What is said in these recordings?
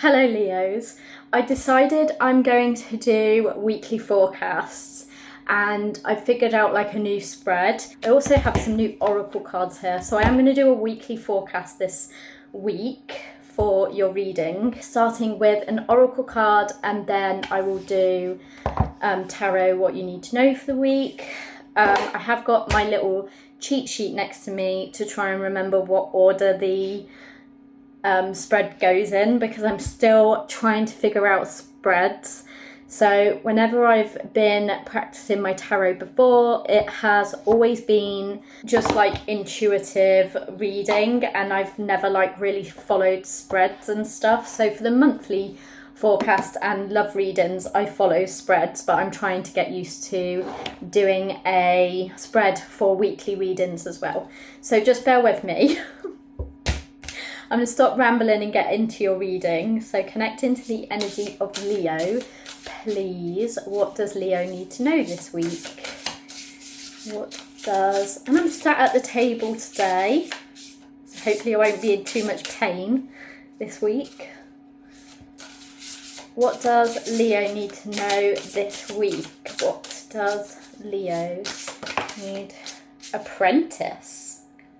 Hello Leos. I decided I'm going to do weekly forecasts and I figured out like a new spread. I also have some new oracle cards here, so I am going to do a weekly forecast this week for your reading, starting with an oracle card, and then I will do tarot, what you need to know for the week. I have got my little cheat sheet next to me to try and remember what order the spread goes in, because I'm still trying to figure out spreads. So whenever I've been practicing my tarot before, it has always been just like intuitive reading, and I've never like really followed spreads and stuff. So for the monthly forecast and love readings, I follow spreads, but I'm trying to get used to doing a spread for weekly readings as well. So just bear with me. I'm going to stop rambling and get into your reading. So connect into the energy of Leo, please. What does Leo need to know this week? And I'm sat at the table today, so hopefully I won't be in too much pain this week. What does Leo need to know this week? What does Leo need? Apprentice.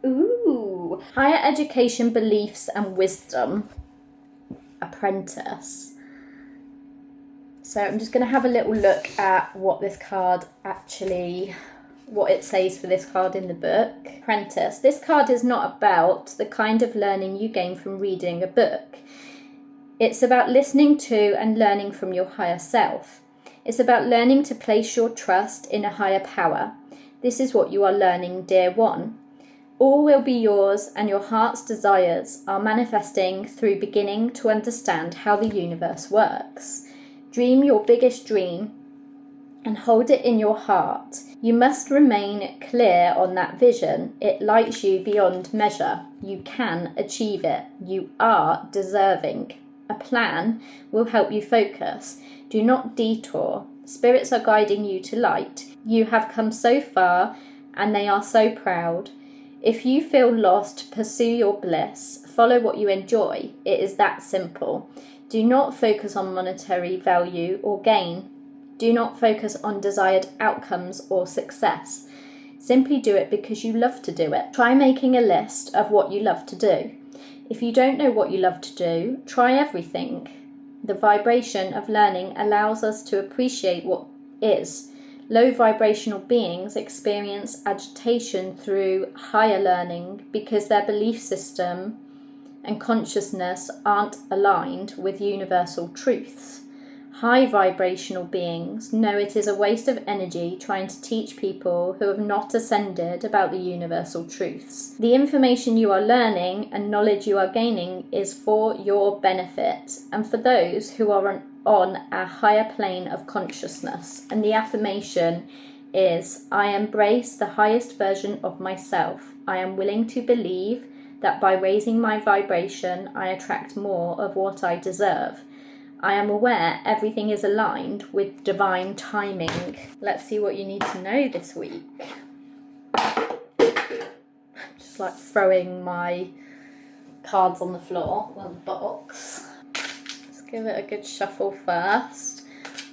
Ooh, higher education, beliefs and wisdom. Apprentice. So I'm just going to have a little look at what this card actually, what it says for this card in the book. Apprentice. This card is not about the kind of learning you gain from reading a book. It's about listening to and learning from your higher self. It's about learning to place your trust in a higher power. This is what you are learning, dear one. All will be yours, and your heart's desires are manifesting through beginning to understand how the universe works. Dream your biggest dream and hold it in your heart. You must remain clear on that vision. It lights you beyond measure. You can achieve it. You are deserving. A plan will help you focus. Do not detour. Spirits are guiding you to light. You have come so far, and they are so proud. If you feel lost, pursue your bliss. Follow what you enjoy. It is that simple. Do not focus on monetary value or gain. Do not focus on desired outcomes or success. Simply do it because you love to do it. Try making a list of what you love to do. If you don't know what you love to do, try everything. The vibration of learning allows us to appreciate what is. Low vibrational beings experience agitation through higher learning because their belief system and consciousness aren't aligned with universal truths. High vibrational beings know it is a waste of energy trying to teach people who have not ascended about the universal truths. The information you are learning and knowledge you are gaining is for your benefit and for those who are on a higher plane of consciousness. And the affirmation is, I embrace the highest version of myself. I am willing to believe that by raising my vibration, I attract more of what I deserve. I am aware everything is aligned with divine timing. Let's see what you need to know this week. Just like throwing my cards on the floor, on the box. Let's give it a good shuffle first.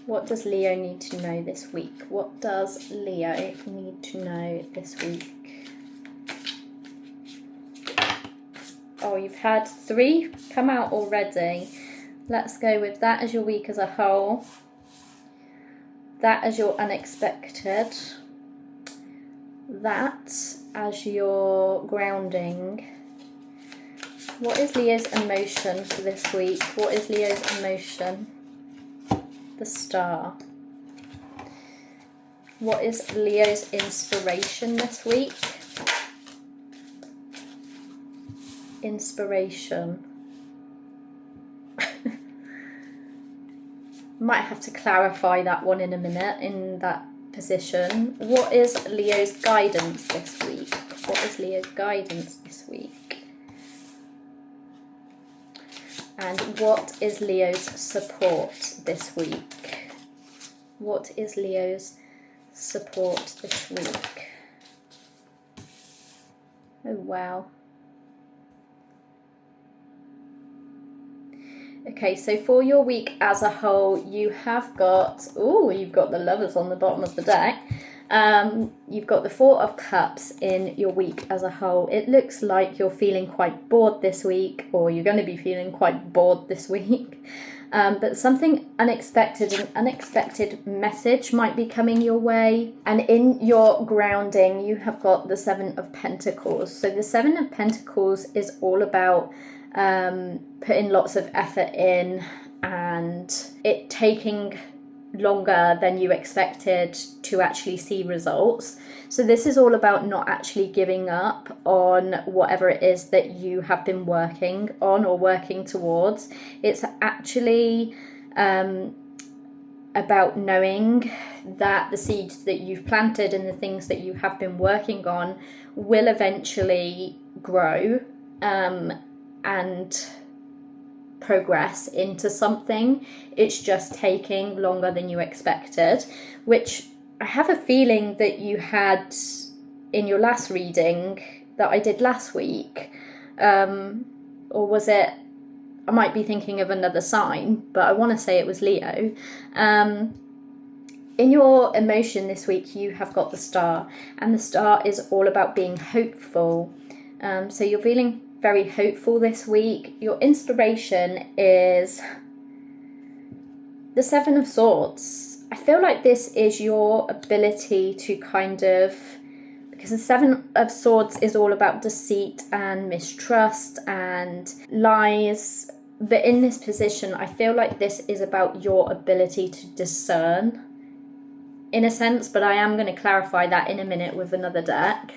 What does Leo need to know this week? What does Leo need to know this week? Oh, you've had 3 come out already. Let's go with that as your week as a whole. That as your unexpected. That as your grounding. What is Leo's emotion for this week? What is Leo's emotion? The Star. What is Leo's inspiration this week? Inspiration. Might have to clarify that one in a minute in that position. What is Leo's guidance this week? What is Leo's guidance this week? And what is Leo's support this week? What is Leo's support this week? Oh, wow. Okay, so for your week as a whole, you have got, you've got the Lovers on the bottom of the deck. You've got the Four of Cups in your week as a whole. It looks like you're feeling quite bored this week, or you're going to be feeling quite bored this week. But something unexpected, an unexpected message might be coming your way. And in your grounding, you have got the Seven of Pentacles. So the Seven of Pentacles is all about putting lots of effort in and it taking longer than you expected to actually see results. So this is all about not actually giving up on whatever it is that you have been working on or working towards. It's actually about knowing that the seeds that you've planted and the things that you have been working on will eventually grow and progress into something. It's just taking longer than you expected, which I have a feeling that you had in your last reading that I did last week. Or was it, I might be thinking of another sign, but I want to say it was Leo. In your emotion this week, you have got the Star, and the Star is all about being hopeful. So you're feeling very hopeful this week. Your inspiration is the Seven of Swords. I feel like this is your ability to kind of, because the Seven of Swords is all about deceit and mistrust and lies. But in this position, I feel like this is about your ability to discern, in a sense, but I am going to clarify that in a minute with another deck.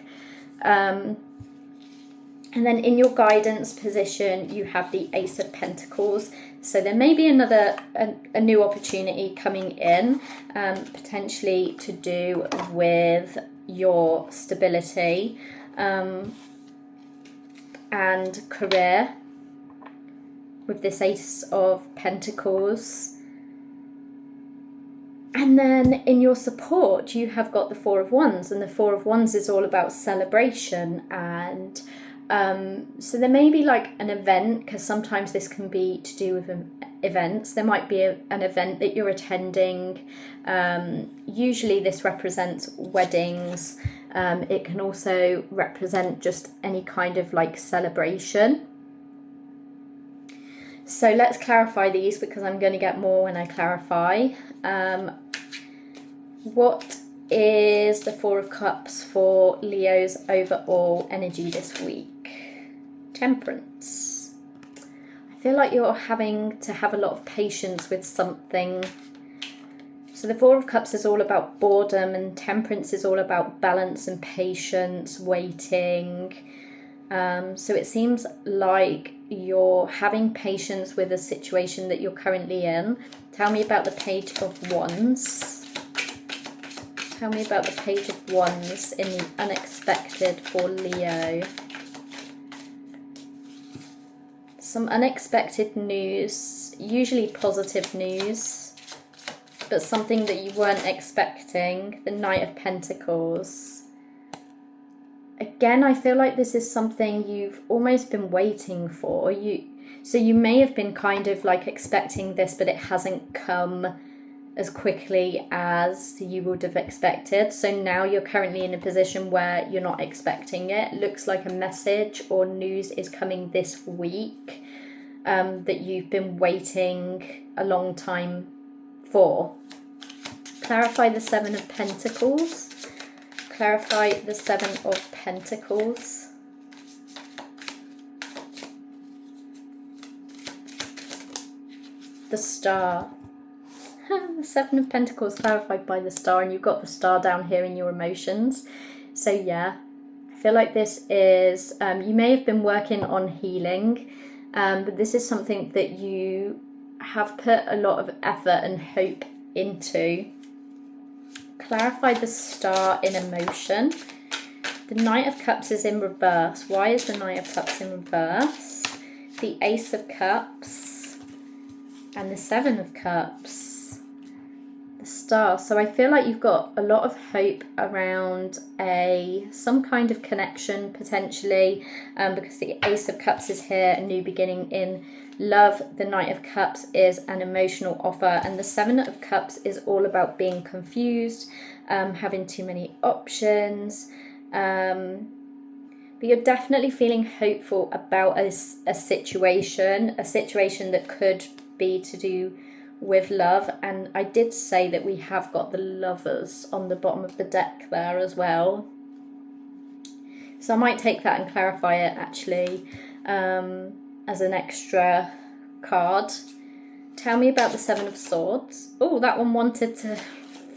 And then in your guidance position, you have the Ace of Pentacles. So there may be a new opportunity coming in, potentially to do with your stability and career with this Ace of Pentacles. And then in your support, you have got the Four of Wands, and the Four of Wands is all about celebration and so there may be like an event, because sometimes this can be to do with events. There might be an event that you're attending. Usually this represents weddings. It can also represent just any kind of like celebration. So let's clarify these, because I'm going to get more when I clarify. What is the Four of Cups for Leo's overall energy this week? Temperance. I feel like you're having to have a lot of patience with something. So the Four of Cups is all about boredom, and Temperance is all about balance and patience, waiting. So it seems like you're having patience with a situation that you're currently in. Tell me about the Page of Wands. Tell me about the Page of Wands in the unexpected for Leo. Some unexpected news, usually positive news, but something that you weren't expecting. The Knight of Pentacles. Again, I feel like this is something you've almost been waiting for. So you may have been kind of like expecting this, but it hasn't come as quickly as you would have expected. So now you're currently in a position where you're not expecting it. Looks like a message or news is coming this week that you've been waiting a long time for. Clarify the Seven of Pentacles. Clarify the Seven of Pentacles. The Star. The Seven of Pentacles clarified by the Star, and you've got the Star down here in your emotions. So yeah, I feel like this is, you may have been working on healing, but this is something that you have put a lot of effort and hope into. Clarify the Star in emotion. The Knight of Cups is in reverse. Why is the Knight of Cups in reverse? The Ace of Cups and the Seven of Cups. The Star. So I feel like you've got a lot of hope around some kind of connection potentially, because the Ace of Cups is here, a new beginning in Love, the Knight of Cups, is an emotional offer, and the Seven of Cups is all about being confused, having too many options, but you're definitely feeling hopeful about a situation that could be to do with love. And I did say that we have got the Lovers on the bottom of the deck there as well. So I might take that and clarify it actually as an extra card. Tell me about the Seven of Swords. Oh, that one wanted to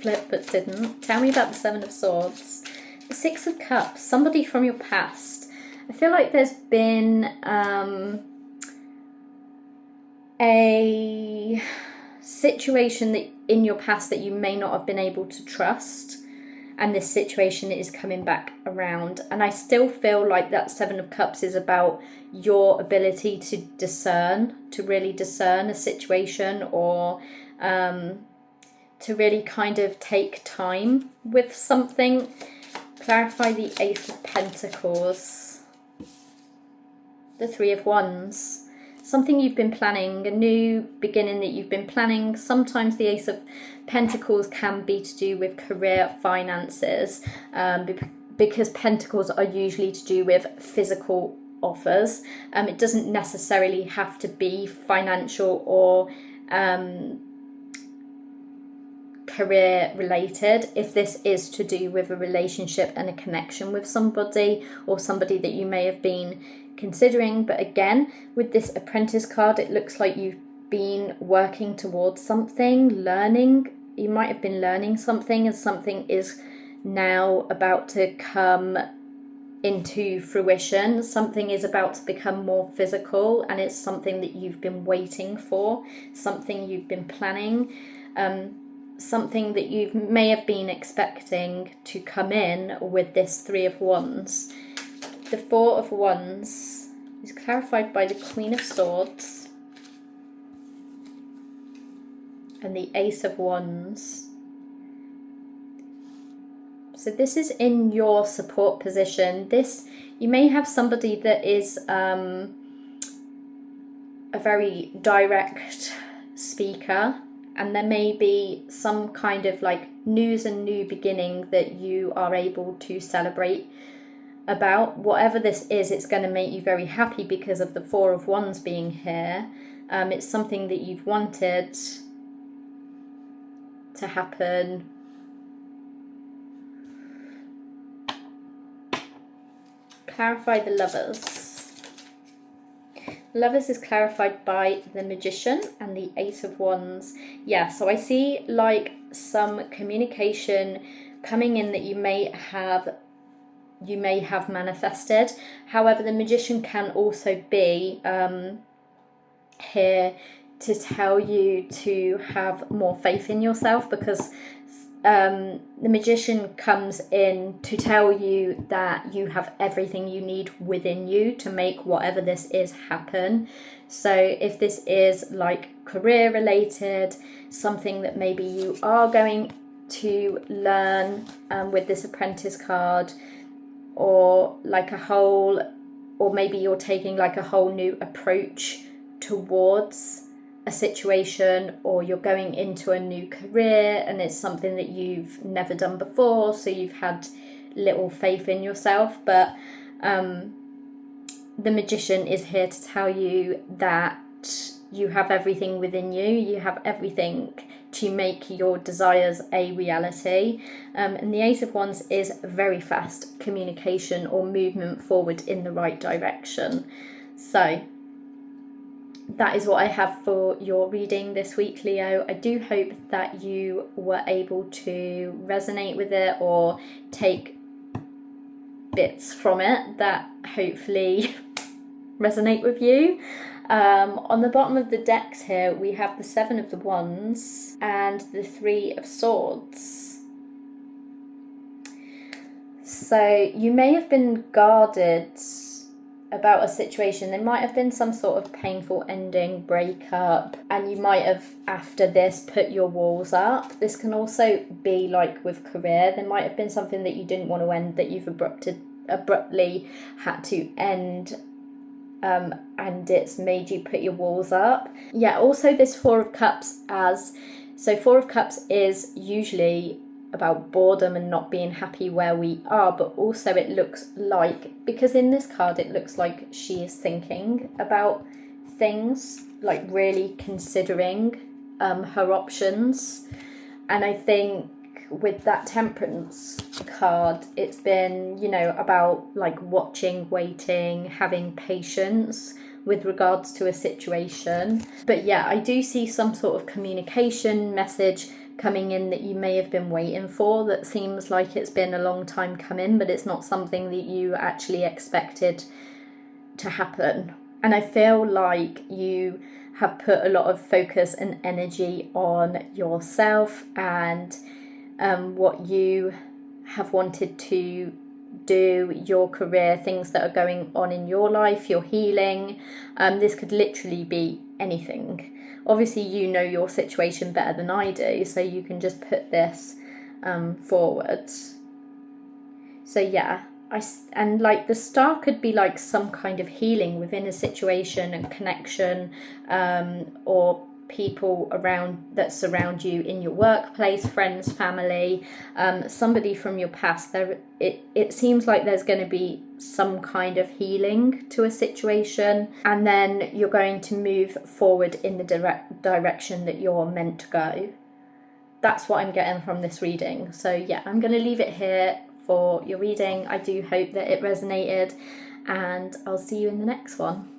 flip but didn't. Tell me about the Seven of Swords. The Six of Cups, somebody from your past. I feel like there's been a situation that in your past that you may not have been able to trust, and this situation is coming back around. And I still feel like that Seven of Cups is about your ability to discern, to really discern a situation, or to really kind of take time with something. Clarify the Ace of Pentacles. The Three of Wands. Something you've been planning, a new beginning that you've been planning. Sometimes the Ace of Pentacles can be to do with career, finances, because Pentacles are usually to do with physical offers. It doesn't necessarily have to be financial or career related. If this is to do with a relationship and a connection with somebody, or somebody that you may have been considering. But again, with this Apprentice card, it looks like you've been working towards something, learning. You might have been learning something, and something is now about to come into fruition. Something is about to become more physical, and it's something that you've been waiting for, something you've been planning, something that you may have been expecting to come in with this Three of Wands. The Four of Wands is clarified by the Queen of Swords and the Ace of Wands. So this is in your support position. This, you may have somebody that is a very direct speaker, and there may be some kind of like news and new beginning that you are able to celebrate about. Whatever this is, it's going to make you very happy because of the Four of Wands being here. It's something that you've wanted to happen. Clarify the Lovers. Lovers is clarified by the Magician and the Ace of Wands. Yeah, so I see like some communication coming in that you may have manifested. However, the Magician can also be here to tell you to have more faith in yourself, because the Magician comes in to tell you that you have everything you need within you to make whatever this is happen. So if this is like career related, something that maybe you are going to learn with this Apprentice card, or like or maybe you're taking like a whole new approach towards a situation, or you're going into a new career and it's something that you've never done before, so you've had little faith in yourself. But the Magician is here to tell you that you have everything within you, you have everything to make your desires a reality. And the Ace of Wands is very fast communication or movement forward in the right direction. So that is what I have for your reading this week, Leo. I do hope that you were able to resonate with it or take bits from it that hopefully resonate with you. On the bottom of the decks here, we have the Seven of the Wands and the Three of Swords. So you may have been guarded about a situation. There might have been some sort of painful ending, breakup, and you might have, after this, put your walls up. This can also be like with career. There might have been something that you didn't want to end that you've abruptly had to end and it's made you put your walls up. Yeah, also this Four of Cups Four of Cups is usually about boredom and not being happy where we are, but also it looks like, because in this card it looks like she is thinking about things, like really considering her options. And I think with that Temperance card, it's been, you know, about like watching, waiting, having patience with regards to a situation. But yeah, I do see some sort of communication message coming in that you may have been waiting for, that seems like it's been a long time coming, but it's not something that you actually expected to happen. And I feel like you have put a lot of focus and energy on yourself and what you have wanted to do, your career, things that are going on in your life, your healing. This could literally be anything. Obviously, you know your situation better than I do, so you can just put this forward. So yeah, and like the star could be like some kind of healing within a situation and connection, or people around that surround you in your workplace, friends, family, somebody from your past. It seems like there's going to be some kind of healing to a situation, and then you're going to move forward in the direction that you're meant to go. That's what I'm getting from this reading. So yeah, I'm going to leave it here for your reading. I do hope that it resonated, and I'll see you in the next one.